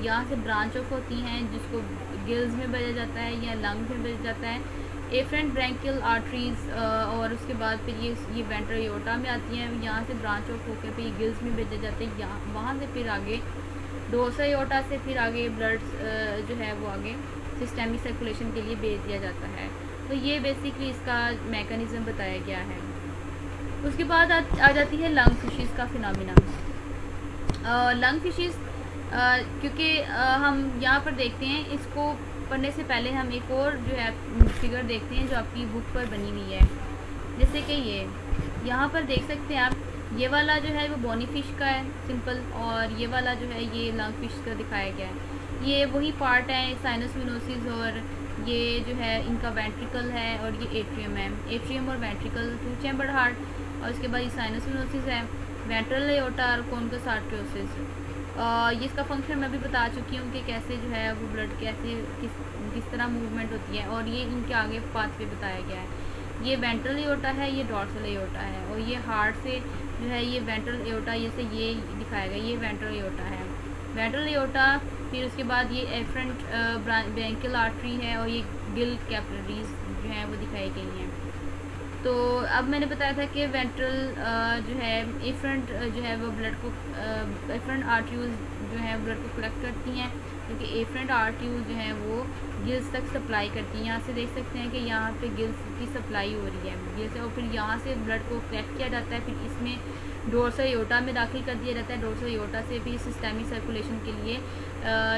यहाँ से ब्रांच ऑफ होती हैं जिसको गिल्स में भेजा जाता है या लंग्स में भेजा जाता है, एफरेंट ब्रैंकियल आर्टरीज, और उसके बाद फिर ये वेंट्रल एओर्टा में आती हैं, यहाँ से ब्रांच ऑफ होकर फिर गिल्स में भेजे जाते हैं, यहाँ वहाँ से फिर आगे डोर्सल एओर्टा से फिर आगे ब्लड जो है वो आगे सिस्टेमिक सर्कुलेशन के लिए भेज दिया जाता है। तो ये बेसिकली इसका मैकेनिज़्म बताया गया है। उसके बाद आ जाती है लंग फिशिज़ का फिनोमिना। लंग फिशिज़ क्योंकि हम यहाँ पर देखते हैं, इसको पढ़ने से पहले हम एक और जो है फिगर देखते हैं जो आपकी बुक पर बनी हुई है। जैसे कि ये यहाँ पर देख सकते हैं आप, ये वाला जो है वो बोनी फिश का है सिंपल, और ये वाला जो है ये लंग फिश का दिखाया गया है। ये वही पार्ट है साइनस वेनोसिस, और ये जो है इनका वेंट्रिकल है और ये एट्रियम है। एट्रियम और वेंट्रिकल 2 चैम्बर्ड हार्ट, और उसके बाद ये साइनस वेनोसिस है, वेंट्रल एओर्टा और कोनकस आर्टरियोसिस। ये इसका फंक्शन मैं भी बता चुकी हूँ कि कैसे जो है वो ब्लड कैसे किस तरह मूवमेंट होती है, और ये इनके आगे पाथवे बताया गया है। ये वेंट्रल एओर्टा है, ये डॉर्सल एओर्टा है, और ये हार्ट से जो है ये वेंट्रल एओर्टा ये से ये दिखाया गया, ये वेंट्रल एओर्टा है। वेंट्रल एओर्टा, फिर उसके बाद ये एफरेंट ब्रैंकियल आर्टरी है, और ये गिल कैपिलरीज जो हैं वो दिखाई गई हैं। तो अब मैंने बताया था कि वेंट्रल जो है एफरेंट जो है वो ब्लड को एफरेंट आर्टरीज जो है ब्लड को कलेक्ट करती हैं, क्योंकि एफरेंट आर्टरीज जो है वो गिल्स तक सप्लाई करती हैं। यहाँ से देख सकते हैं कि यहाँ पे गिल्स की सप्लाई हो रही है गिल्स, और फिर यहाँ से ब्लड को कलेक्ट किया जाता है, फिर इसमें डोर्सल एओर्टा में दाखिल कर दिया जाता है। डोर्सल एओर्टा से भी सिस्टेमिक सर्कुलेशन के लिए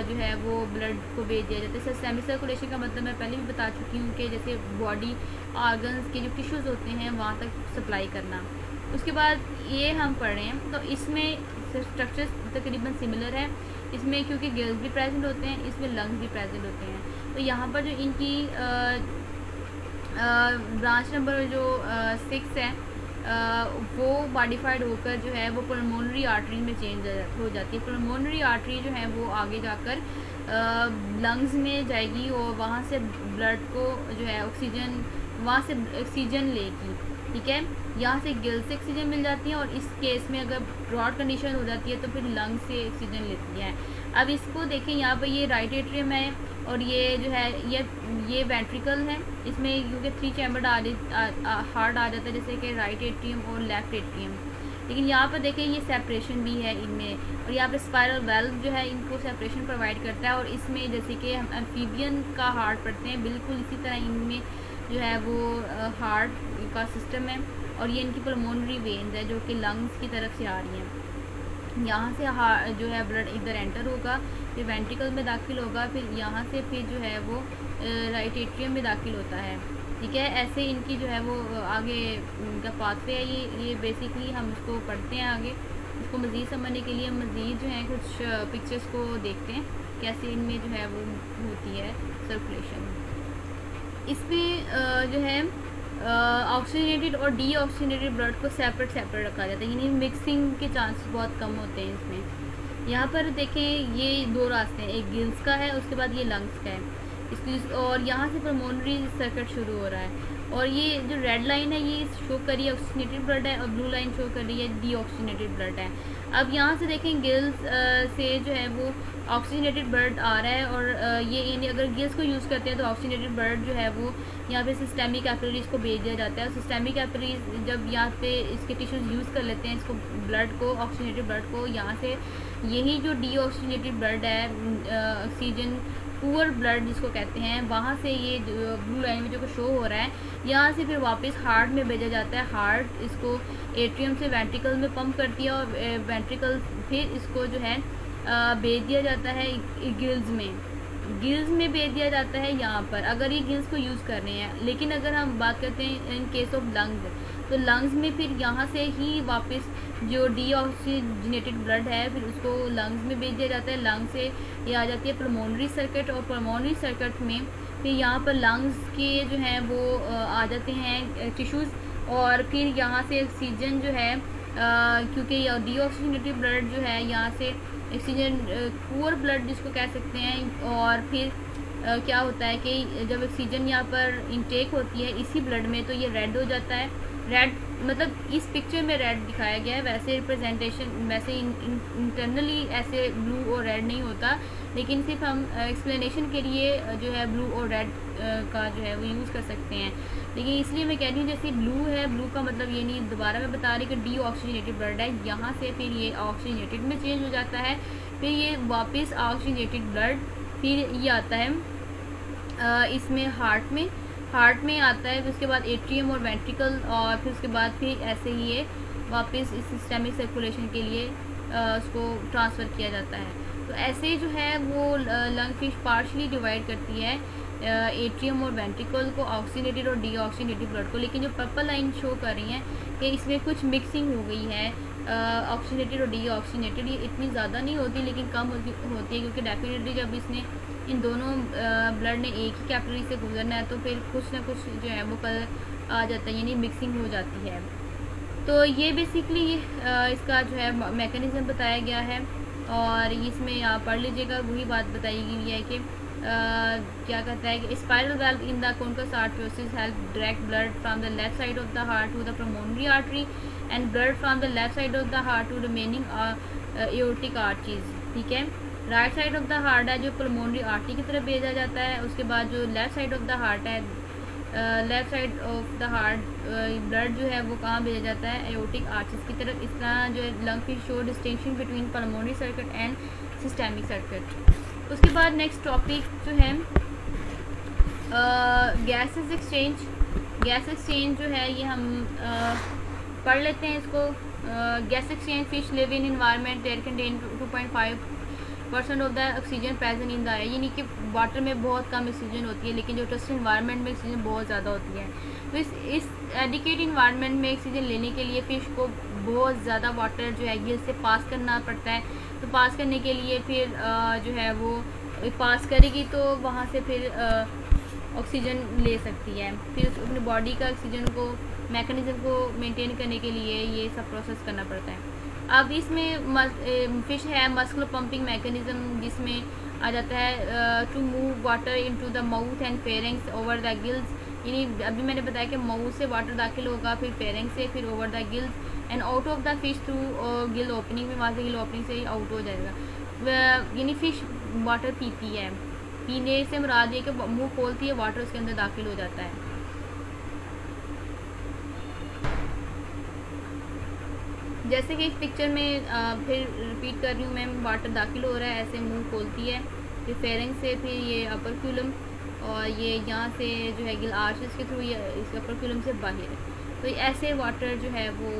जो है वो ब्लड को भेज दिया जाता है। सिस्टेमिक सर्कुलेशन का मतलब मैं पहले भी बता चुकी हूँ कि जैसे बॉडी ऑर्गन्स के जो टिश्यूज़ होते हैं वहाँ तक सप्लाई करना। उसके बाद ये हम पढ़ रहे हैं, तो इसमें स्ट्रक्चर्स तकरीबन सिमिलर है। इसमें क्योंकि गिल्स भी प्रेजेंट होते हैं, इसमें लंग्स भी प्रेजेंट होते हैं। तो यहाँ पर जो इनकी ब्रांच नंबर जो 6 है वो मॉडिफाइड होकर जो है वो पल्मोनरी आर्टरी में चेंज हो जाती है। पल्मोनरी आर्टरी जो है वो आगे जाकर लंग्स में जाएगी, और वहाँ से ब्लड को जो है ऑक्सीजन वहाँ से ऑक्सीजन लेगी, ठीक है। यहाँ से गिल से ऑक्सीजन मिल जाती है, और इस केस में अगर ब्रॉड कंडीशन हो जाती है तो फिर लंग से ऑक्सीजन लेती है। अब इसको देखें, यहाँ पर ये राइट एट्रियम है, और ये जो है ये वेंट्रिकल है। इसमें क्योंकि 3 चैम्बर्ड हार्ट आ जाता है, जैसे कि राइट एट्रियम और लेफ्ट एट्रियम। लेकिन यहाँ पर देखें ये सेपरेशन भी है इनमें, और यहाँ पे स्पाइरल वेल्व जो है इनको सेपरेशन प्रोवाइड करता है। और इसमें जैसे कि हम एम्फीबियन का हार्ट पढ़ते हैं, बिल्कुल इसी तरह इनमें जो है वो हार्ट का सिस्टम है, और ये इनकी पल्मोनरी वेन्स है जो कि लंग्स की तरफ से आ रही हैं। यहाँ से जो है ब्लड इधर एंटर होगा, फिर वेंट्रिकल में दाखिल होगा, फिर यहाँ से फिर जो है वो राइट एट्रियम में दाखिल होता है, ठीक है। ऐसे इनकी जो है वो आगे इनका पाथवे है। ये बेसिकली हम इसको पढ़ते हैं आगे। इसको मज़ीद समझने के लिए मज़ीद जो है कुछ पिक्चर्स को देखते हैं कैसे इनमें जो है वो होती है सर्कुलेशन। इसमें जो है ऑक्सीजनेटेड और डी ऑक्सीजनेटेड ब्लड को सेपरेट रखा जाता है, यानी मिक्सिंग के चांस बहुत कम होते हैं इसमें। यहाँ पर देखें ये 2 रास्ते हैं, एक गिल्स का है, उसके बाद ये लंग्स का है। और यहाँ से पल्मोनरी सर्किट शुरू हो रहा है, और ये जो रेड लाइन है ये शो कर रही है ऑक्सीजनेटेड ब्लड है, और ब्लू लाइन शो कर रही है डी ऑक्सीजनेटेड ब्लड है। अब यहाँ से देखें गिल्स से जो है वो ऑक्सीजनेटेड ब्लड आ रहा है, और ये अगर गिल्स को यूज़ करते हैं तो ऑक्सीजनेटेड ब्लड जो है वो यहाँ पे सिस्टेमिक कैपिलरीज को भेज दिया जाता है। और सिस्टेमिक कैपिलरीज जब यहाँ पे इसके टिश्यूज़ यूज़ कर लेते हैं इसको ब्लड को ऑक्सीजनेटेड ब्लड को, यहाँ से यही जो डी ऑक्सीजनेटेड ब्लड है ऑक्सीजन पुअर ब्लड जिसको कहते हैं, वहाँ से ये ब्लू लाइन में जो शो हो रहा है यहाँ से फिर वापस हार्ट में भेजा जाता है। हार्ट इसको एट्रियम से वेंट्रिकल में पंप करती है, और वेंट्रिकल फिर इसको जो है भेज दिया जाता है गिल्स में भेज दिया जाता है यहाँ पर, अगर ये गिल्स को यूज़ कर रहे हैं। लेकिन अगर हम बात करते हैं इन केस ऑफ लंग्स, तो लंग्स में फिर यहाँ से ही वापस जो डी ऑक्सीजनेटेड ब्लड है फिर उसको लंग्स में भेज दिया जाता है। लंग्स से ये आ जाती है पल्मोनरी सर्किट, और पल्मोनरी सर्किट में फिर यहाँ पर लंग्स के जो हैं वो आ जाते हैं टिश्यूज़, और फिर यहाँ से ऑक्सीजन जो है क्योंकि डी ऑक्सीजनेटेड ब्लड जो है यहाँ से ऑक्सीजन पुअर ब्लड जिसको कह सकते हैं, और फिर क्या होता है कि जब ऑक्सीजन यहाँ पर इनटेक होती है इसी ब्लड में, तो ये रेड हो जाता है। रेड मतलब इस पिक्चर में रेड दिखाया गया है, वैसे रिप्रेजेंटेशन वैसे इंटरनली ऐसे ब्लू और रेड नहीं होता, लेकिन सिर्फ हम एक्सप्लेनेशन के लिए जो है ब्लू और रेड का जो है वो यूज़ कर सकते हैं। लेकिन इसलिए मैं कह रही हूँ जैसे ब्लू है, ब्लू का मतलब ये नहीं, दोबारा मैं बता रही कि डी ऑक्सीजनेटेड ब्लड है, यहाँ से फिर ये ऑक्सीजनेटेड में चेंज हो जाता है, फिर ये वापस ऑक्सीजनेटेड ब्लड फिर ये आता है इसमें हार्ट में आता है, फिर उसके बाद एट्रियम और वेंट्रिकल, और फिर उसके बाद फिर ऐसे ही ये वापस इस सिस्टमिक सर्कुलेशन के लिए उसको ट्रांसफ़र किया जाता है। तो ऐसे जो है वो लंग फिश पार्शली डिवाइड करती है एट्रियम और वेंट्रिकल को, ऑक्सीनेटेड और डी ऑक्सीनेटेड ब्लड को। लेकिन जो पर्पल लाइन शो कर रही हैं कि इसमें कुछ मिक्सिंग हो गई है ऑक्सीनेटेड और डी ऑक्सीनेटेड, ये इतनी ज़्यादा नहीं होती लेकिन कम होती है, क्योंकि डेफिनेटली जब इसने इन दोनों ब्लड ने एक ही कैपिलरी से गुजरना है तो फिर कुछ ना कुछ जो है वो कलर आ जाता है, यानी मिक्सिंग हो जाती है। तो ये बेसिकली इसका जो है मैकेनिज़्म बताया गया है, और इसमें आप पढ़ लीजिएगा, वही बात बताई गई है कि क्या कहता है कि spiral valve in the conus arteriosus help direct blood from the left side of the heart to the pulmonary artery and blood from the left side of the heart to remaining aortic arteries. ठीक है, right side of the heart है जो pulmonary artery की तरफ भेजा जाता है, उसके बाद जो left side of the heart है, left side of the heart blood जो है वो कहाँ भेजा जाता है, एओर्टिक आर्टरीज की तरफ। इस तरह जो है lung fish show distinction between pulmonary circuit and systemic circuit. उसके बाद नेक्स्ट टॉपिक जो है गैसेस एक्सचेंज। गैस एक्सचेंज जो है ये हम पढ़ लेते हैं इसको। Gas exchange fish live in environment there contain 2.5% of the oxygen present in the air, यानी कि वाटर में बहुत कम ऑक्सीजन होती है, लेकिन जो ट्रस्ट इन्वायरमेंट में ऑक्सीजन बहुत ज़्यादा होती है। तो इस एडिकेट इन्वायरमेंट में ऑक्सीजन लेने के लिए फ़िश को बहुत ज़्यादा वाटर जो है गिल से पास करना पड़ता है। तो पास करने के लिए फिर जो है वो पास करेगी तो वहाँ से फिर ऑक्सीजन ले सकती है, फिर अपनी बॉडी का ऑक्सीजन को मैकेनिज़्म को मेंटेन करने के लिए ये सब प्रोसेस करना पड़ता है। अब इसमें फ़िश है मस्कुलर पंपिंग मैकेनिज़्म, जिसमें आ जाता है to move water into the mouth and pharynx over the gills, यानी अभी मैंने बताया कि माउथ से वाटर दाखिल होगा, फिर फेरेंक्स से, फिर over the gills and out of the fish through Gill opening में, वहाँ से गिल ओपनिंग से आउट हो जाएगा। यानी फ़िश वाटर पीती है, पीने से मुराद ये कि मुँह खोलती है, वाटर उसके अंदर दाखिल हो जाता है। जैसे कि इस पिक्चर में फिर रिपीट कर रही हूँ मैं, वाटर दाखिल हो रहा है, ऐसे मुंह खोलती है, फिर फेरेंक्स से, फिर ये अपर क्यूलम, और ये यहाँ से जो है गिल आर्चेस के थ्रू ये इस अपर क्यूलम से बाहर। तो ऐसे वाटर जो है वो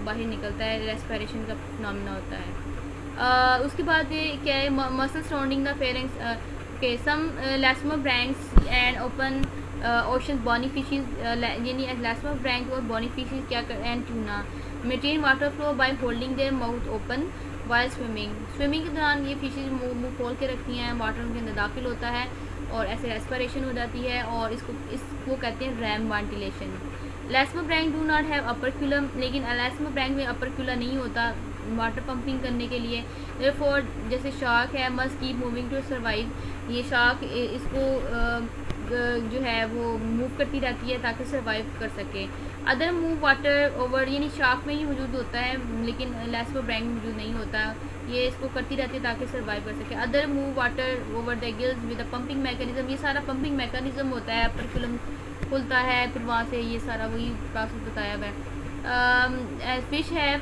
बाहर निकलता है, रेस्पिरेशन का फिनोमेना होता है। उसके बाद ये क्या है, मसल सराउंडिंग द फेरेंक्स के some elasmobranchs and open ocean bony fishes, यानी लैस्मो ब्रैंक और बॉनी फिशेज क्या कर and tuna maintain water flow by holding their mouth open while swimming के दौरान ये फिशेज मुँह खोल के रखती हैं, वाटर उनके अंदर दाखिल होता है और ऐसे रेस्पिरेशन हो जाती है, और इसको कहते हैं ram ventilation. Elasmobranch do not have operculum, लेकिन लैस्मो ब्रैंक में अपर क्यूला नहीं होता वाटर पंपिंग करने के लिए। देयरफॉर जैसे शार्क है must keep moving to survive, ये शार्क इसको जो है वो मूव करती रहती है ताकि सर्वाइव कर सके। अदर मूव वाटर ओवर, यानी शार्क में ही मौजूद होता है लेकिन लैस्मो ब्रैंक में मौजूद नहीं होता, ये इसको करती रहती है ताकि सर्वाइव कर सके। Other move water over the gills with a pumping mechanism, ये सारा पंपिंग मैकेनिज्म होता है, अपर फिल्म खुलता है, फिर वहाँ से ये सारा वही प्रोसेस बताया हुआ है। फिश है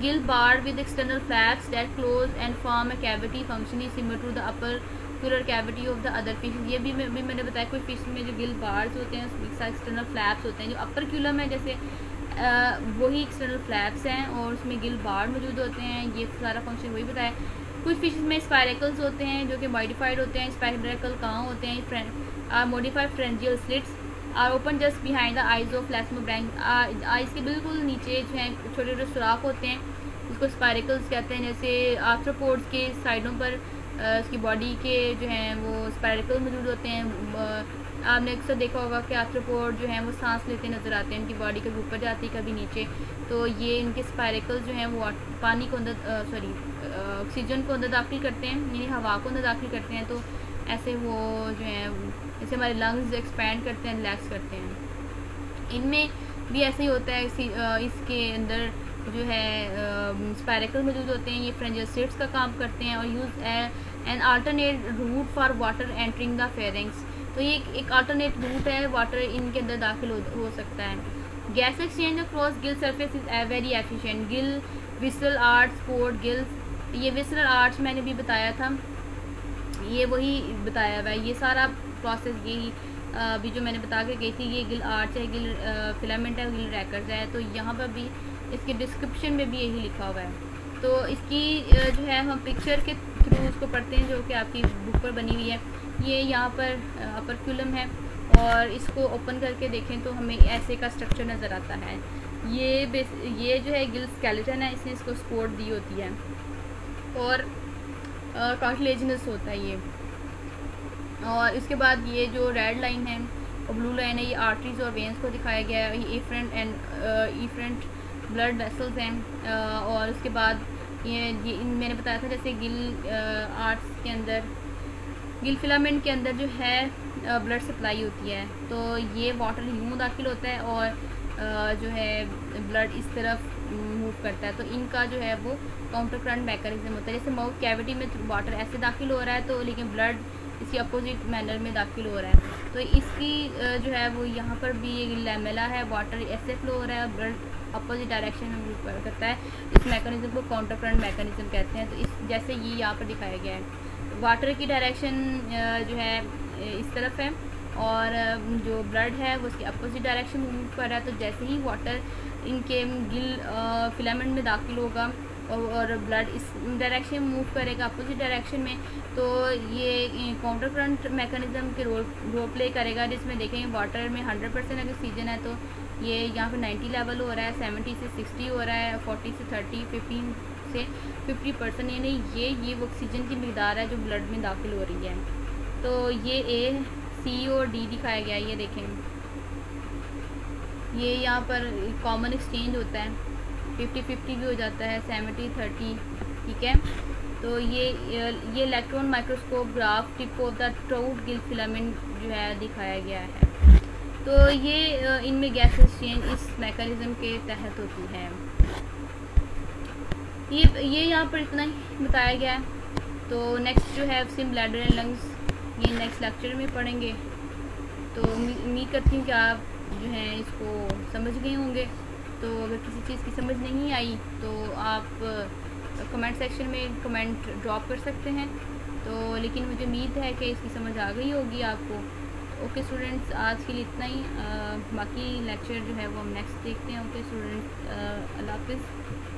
gill bar with external flaps that close and form a cavity functioning similar to the opercular cavity of the other fish. ये भी मैंने बताया कोई फिश में जो गिल बार्स होते हैं उसके साथ एक्सटर्नल फ्लैप्स होते हैं, जो अपर क्यूलम है जैसे वही एक्सटर्नल फ्लैप्स हैं और उसमें गिल बार मौजूद होते हैं, ये सारा फंक्शन वही बताया। कुछ फिशेस में स्पायरेकल्स होते हैं जो कि मॉडिफाइड होते हैं। स्पायरेकल कहाँ होते हैं, modified pharyngeal slits are open just behind the eyes of elasmobranch, eyes के बिल्कुल नीचे जो हैं छोटे छोटे सुराख होते हैं, उसको स्पायरेकल्स कहते हैं। जैसे आर्थ्रोपोड्स के साइडों पर उसकी बॉडी के जो हैं वो स्पायरेकल मौजूद होते हैं। आपने अक्सर देखा होगा कि आर्थ्रोपोड जो हैं वो सांस लेते नज़र आते हैं, उनकी बॉडी कभी ऊपर जाती है कभी नीचे, तो ये इनके स्पायरेकल जो हैं वो पानी को अंदर ऑक्सीजन को अंदर दाखिल करते हैं, यानी हवा को अंदर दाखिल करते हैं, तो ऐसे वो जो है जैसे हमारे लंग्स एक्सपैंड करते हैं, रिलैक्स करते हैं। इनमें भी ऐसे ही होता है। इसके अंदर जो है स्पायरेकल मौजूद होते हैं, ये फ्रेंजियोसाइट्स का काम करते हैं और use an alternate root for water entering the pharynx. तो ये एक अल्टरनेट रूट है, वाटर इनके अंदर दाखिल हो सकता है। Gas exchange across Gill surface is very efficient. Gill visceral arts port gills, ये विसरल आर्ट्स मैंने भी बताया था, ये वही बताया हुआ है। ये सारा प्रोसेस यही अभी जो मैंने बता के गई थी, ये गिल आर्च है, गिल फिलामेंट है, गिल रैकर्स है। तो यहाँ पर भी इसके डिस्क्रिप्शन में भी यही लिखा हुआ है। तो इसकी जो है हम पिक्चर के थ्रू उसको पढ़ते हैं जो कि आपकी बुक पर बनी हुई है। ये यहाँ पर अपरक्यूलम है और इसको ओपन करके देखें तो हमें ऐसे का स्ट्रक्चर नज़र आता है। ये जो है गिल स्केलेटन है, इसने इसको सपोर्ट दी होती है और कार्टिलेजिनस होता है ये। और इसके बाद ये जो रेड लाइन है और ब्लू लाइन है, ये आर्टरीज और वेंस को दिखाया गया है। ये इफरेंट ब्लड वेसल्स हैं। और उसके बाद ये मैंने बताया था जैसे गिल आर्ट्स के अंदर, गिल फिलामेंट के अंदर जो है ब्लड सप्लाई होती है, तो ये वाटर यूँ दाखिल होता है और जो है ब्लड इस तरफ मूव करता है। तो इनका जो है वो काउंटर करंट मैकेनिज्म होता है। जैसे माउथ कैविटी में वाटर ऐसे दाखिल हो रहा है तो लेकिन ब्लड इसी अपोजिट मैनर में दाखिल हो रहा है। तो इसकी जो है वो यहाँ पर भी ये लैमेला है, वाटर ऐसे फ्लो हो रहा है, ब्लड अपोजिट डायरेक्शन में मूव करता है। इस मैकेनिज्म को काउंटर करंट मैकेनिज्म कहते हैं। तो इस जैसे ये यहाँ पर दिखाया गया है, वाटर की डायरेक्शन जो है इस तरफ है और जो ब्लड है वो उसकी अपोजिट डायरेक्शन में मूव कर रहा है। तो जैसे ही वाटर इनके गिल फिलामेंट में दाखिल होगा और ब्लड इस डायरेक्शन में मूव करेगा अपोजिट डायरेक्शन में, तो ये काउंटर करंट मैकेनिज्म के रोल प्ले करेगा। जिसमें देखेंगे वाटर में 100% अगर ऑक्सीजन है तो ये यहाँ पे 90 लेवल हो रहा है, 70 से 60 हो रहा है, 40 से 30, 15 से 50%, यानी ये वो ऑक्सीजन की मिकदार है जो ब्लड में दाखिल हो रही है। तो ये ए, सी और डी दिखाया गया है। ये देखें, ये यहाँ पर कॉमन एक्सचेंज होता है, 50-50 भी हो जाता है, 70-30, ठीक है। तो ये electron microscope graph tip of the trout Gill filament जो है दिखाया गया है। तो ये इनमें गैस एक्सचेंज इस मैकेनिज्म के तहत होती है। ये यहाँ पर इतना ही बताया गया है। तो नेक्स्ट जो है सिम ब्लैडर एंड लंग्स, ये नेक्स्ट लेक्चर में पढ़ेंगे। तो उम्मीद करती हूँ कि आप जो है इसको समझ गए होंगे। तो अगर किसी चीज़ की समझ नहीं आई तो आप कमेंट सेक्शन में कमेंट ड्रॉप कर सकते हैं। तो लेकिन मुझे उम्मीद है कि इसकी समझ आ गई होगी आपको। ओके स्टूडेंट्स, आज के लिए इतना ही। बाकी लेक्चर जो है वो हम नेक्स्ट देखते हैं। ओके स्टूडेंट्स, अल्लाह हाफिज़।